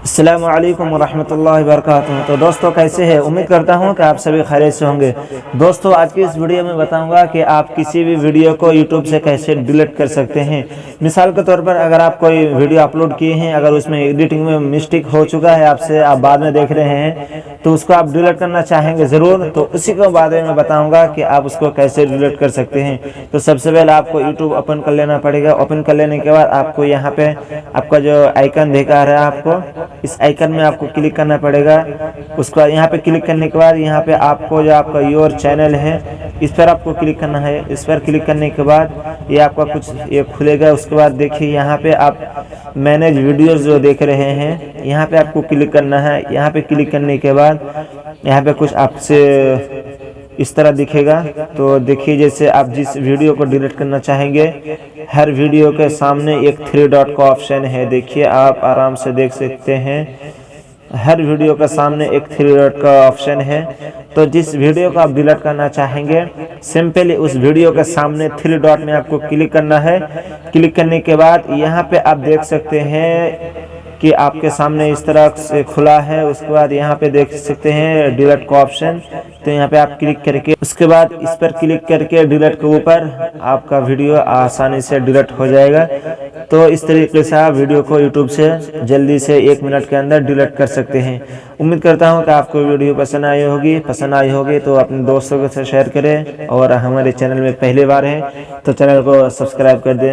अस्सलामु अलैकुम वरहमतुल्लाहि वबरकातुहू। तो दोस्तों कैसे हैं? उम्मीद करता हूं कि आप सभी खैरियत से होंगे। दोस्तों आज की इस वीडियो में बताऊंगा कि आप किसी भी वीडियो को यूट्यूब से कैसे डिलीट कर सकते हैं। मिसाल के तौर पर अगर आप कोई वीडियो अपलोड किए हैं, अगर उसमें एडिटिंग में मिस्टेक हो चुका है आपसे, आप बाद में देख रहे हैं तो उसको आप डिलीट करना चाहेंगे ज़रूर, तो उसी के बारे में बताऊँगा कि आप उसको कैसे डिलीट कर सकते हैं। तो सबसे पहले आपको यूट्यूब ओपन कर लेना पड़ेगा। ओपन कर लेने के बाद आपको यहाँ पे आपका जो आइकन दिखा रहा है, आपको इस आइकन में आपको क्लिक करना पड़ेगा। उसको यहाँ पे क्लिक करने के बाद यहाँ पे आपको जो आपका योर चैनल है इस पर आपको क्लिक करना है। इस पर क्लिक करने के बाद ये आपका कुछ ये खुलेगा। उसके बाद देखिए यहाँ पे आप मैनेज वीडियोस जो देख रहे हैं, यहाँ पे आपको क्लिक करना है। यहाँ पे क्लिक करने के बाद यहाँ पे कुछ आपसे इस तरह दिखेगा। तो देखिए जैसे आप जिस वीडियो को डिलीट करना चाहेंगे, हर वीडियो के सामने एक 3 डॉट का ऑप्शन है। देखिए आप आराम से देख सकते हैं, हर वीडियो के सामने एक 3 डॉट का ऑप्शन है। तो जिस वीडियो को आप डिलीट करना चाहेंगे, सिंपली उस वीडियो के सामने 3 डॉट में आपको क्लिक करना है। क्लिक करने के बाद यहाँ पे आप देख सकते हैं कि आपके सामने इस तरह से खुला है। उसके बाद यहाँ पे देख सकते हैं डिलीट का ऑप्शन। तो यहाँ पे आप क्लिक करके उसके बाद इस पर क्लिक करके डिलीट के ऊपर आपका वीडियो आसानी से डिलीट हो जाएगा। तो इस तरीके से आप वीडियो को यूट्यूब से जल्दी से 1 मिनट के अंदर डिलीट कर सकते हैं। उम्मीद करता हूँ कि आपको वीडियो पसंद आई होगी तो अपने दोस्तों के साथ शेयर करें, और हमारे चैनल में पहली बार है तो चैनल को सब्सक्राइब कर दें।